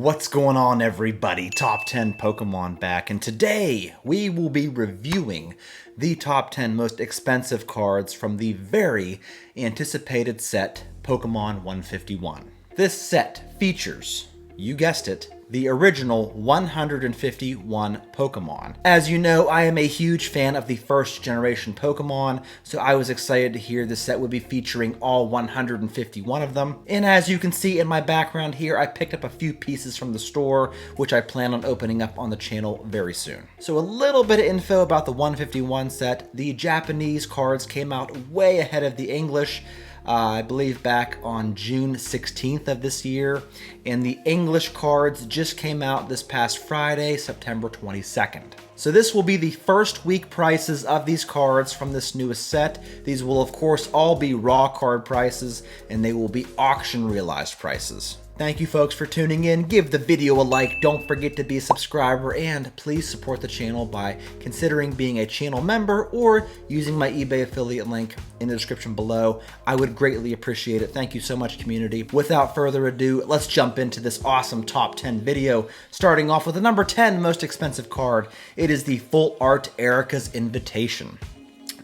What's going on, everybody? Top 10 Pokemon back, and today we will be reviewing the top 10 most expensive cards from the very anticipated set Pokemon 151. This set features, you guessed it, the original 151 Pokemon. As you know, I am a huge fan of the first generation Pokemon, so I was excited to hear this set would be featuring all 151 of them. And as you can see in my background here, I picked up a few pieces from the store, which I plan on opening up on the channel very soon. So a little bit of info about the 151 set. The Japanese cards came out way ahead of the English. I believe back on June 16th of this year, and the English cards just came out this past Friday, September 22nd. So this will be the first week prices of these cards from this newest set. These will of course all be raw card prices, and they will be auction realized prices. Thank you folks for tuning in. Give the video a like, don't forget to be a subscriber, and please support the channel by considering being a channel member or using my eBay affiliate link in the description below. I would greatly appreciate it. Thank you so much, community. Without further ado, let's jump into this awesome top 10 video, starting off with the number 10 most expensive card. It is the Full Art Erica's Invitation.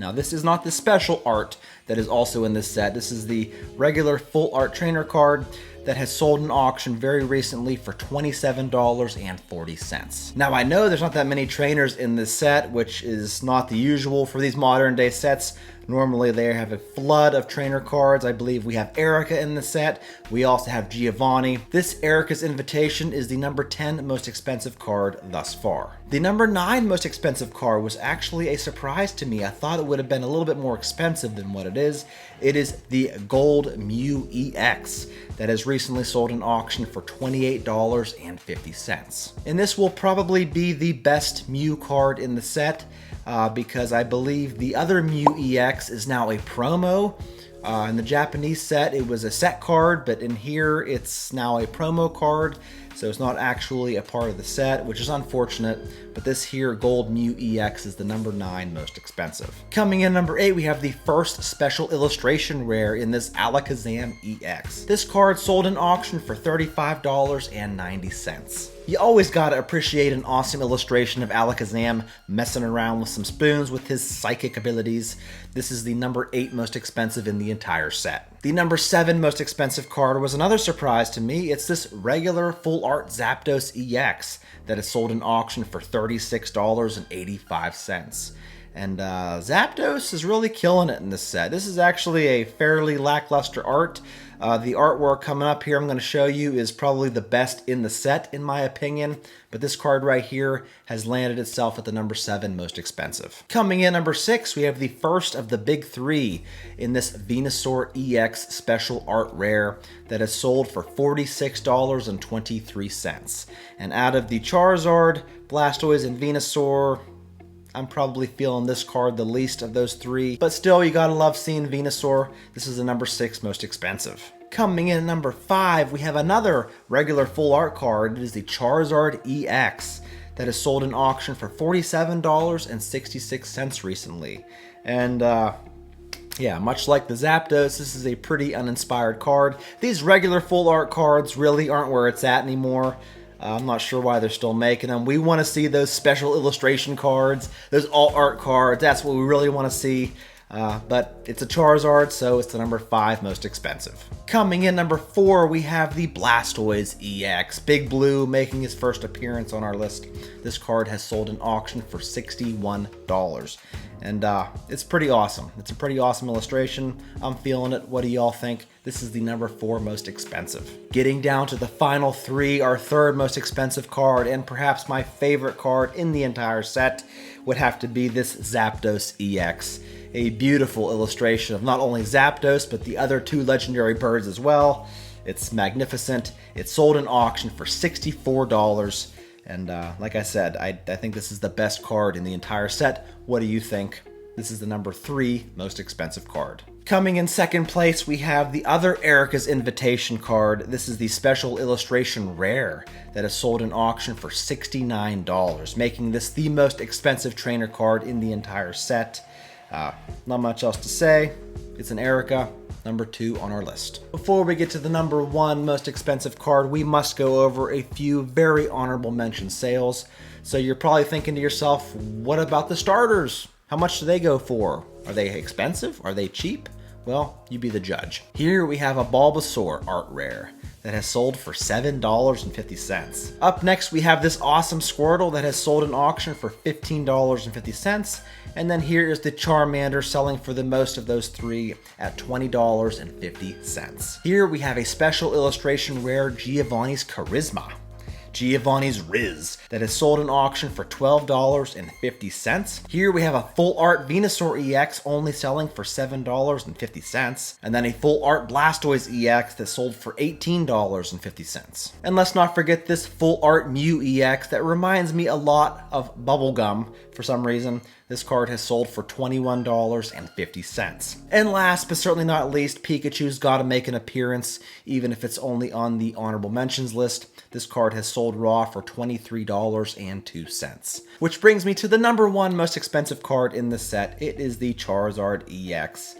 Now, this is not the special art that is also in this set. This is the regular Full Art Trainer card that has sold in auction very recently for $27.40. Now, I know there's not that many trainers in this set, which is not the usual for these modern day sets. Normally they have a flood of trainer cards. I believe we have Erica in the set. We also have Giovanni. This Erica's Invitation is the number 10 most expensive card thus far. The number 9 most expensive card was actually a surprise to me. I thought it would have been a little bit more expensive than what it is. It is the Gold Mew EX that has recently sold in auction for $28.50. And this will probably be the best Mew card in the set. Because I believe the other Mew EX is now a promo. In the Japanese set, it was a set card, but in here, it's now a promo card. So it's not actually a part of the set, which is unfortunate. But this here Gold Mew EX is the number 9 most expensive. Coming in number 8, we have the first special illustration rare in this Alakazam EX. This card sold in auction for $35.90. You always gotta appreciate an awesome illustration of Alakazam messing around with some spoons with his psychic abilities. This is the number 8 most expensive in the entire set. The number 7 most expensive card was another surprise to me. It's this regular Full Art Zapdos EX that is sold in auction for $36.85. And Zapdos is really killing it in this set. This is actually a fairly lackluster art. The artwork coming up here I'm going to show you is probably the best in the set in my opinion, but this card right here has landed itself at the number 7 most expensive. Coming in number 6, we have the first of the big 3 in this Venusaur EX special art rare that has sold for $46.23. And out of the Charizard, Blastoise, and Venusaur, I'm probably feeling this card the least of those 3, but still, you gotta love seeing Venusaur. This is the number 6 most expensive. Coming in at number 5, we have another regular full art card. It is the Charizard EX that is sold in auction for $47.66 recently. And yeah, much like the Zapdos, this is a pretty uninspired card. These regular full art cards really aren't where it's at anymore. I'm not sure why they're still making them. We want to see those special illustration cards, those alt art cards. That's what we really want to see. But it's a Charizard, so it's the number 5 most expensive. Coming in number 4, we have the Blastoise EX. Big Blue making his first appearance on our list. This card has sold in auction for $61. And it's pretty awesome. It's a pretty awesome illustration. I'm feeling it. What do y'all think? This is the number 4 most expensive. Getting down to the final 3, our third most expensive card, and perhaps my favorite card in the entire set, would have to be this Zapdos EX. A beautiful illustration of not only Zapdos, but the other 2 legendary birds as well. It's magnificent. It's sold in auction for $64. And like I said, I think this is the best card in the entire set. What do you think? This is the number 3 most expensive card. Coming in second place, we have the other Erica's Invitation card. This is the special illustration rare that is sold in auction for $69, making this the most expensive trainer card in the entire set. Not much else to say. It's an Erica. number 2 on our list. Before we get to the number 1 most expensive card, we must go over a few very honorable mention sales. So you're probably thinking to yourself, what about the starters? How much do they go for? Are they expensive? Are they cheap? Well, you be the judge. Here we have a Bulbasaur art rare that has sold for $7.50. Up next, we have this awesome Squirtle that has sold in auction for $15.50. And then here is the Charmander selling for the most of those three at $20.50. Here we have a special illustration rare Giovanni's Charisma. Giovanni's Riz that is sold in auction for $12.50. Here we have a full art Venusaur EX only selling for $7.50. And then a full art Blastoise EX that sold for $18.50. And let's not forget this full art Mew EX that reminds me a lot of Bubblegum for some reason. This card has sold for $21.50. And last but certainly not least, Pikachu's got to make an appearance, even if it's only on the honorable mentions list. This card has sold raw for $23.02. Which brings me to the number 1 most expensive card in the set. It is the Charizard EX,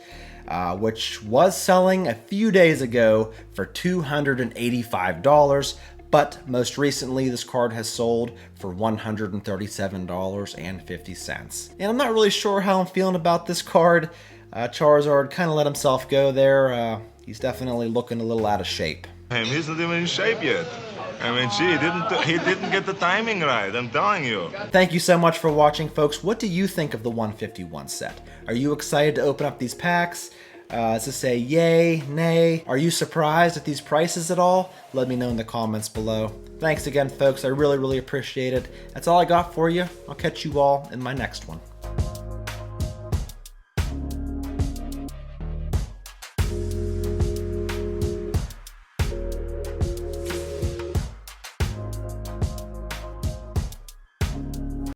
which was selling a few days ago for $285. But most recently, this card has sold for $137.50. And I'm not really sure how I'm feeling about this card. Charizard kind of let himself go there. He's definitely looking a little out of shape. He's not even in shape yet. I mean, gee, he didn't get the timing right, I'm telling you. Thank you so much for watching, folks. What do you think of the 151 set? Are you excited to open up these packs? Does it say yay, nay? Are you surprised at these prices at all? Let me know in the comments below. Thanks again, folks. I really, really appreciate it. That's all I got for you. I'll catch you all in my next one.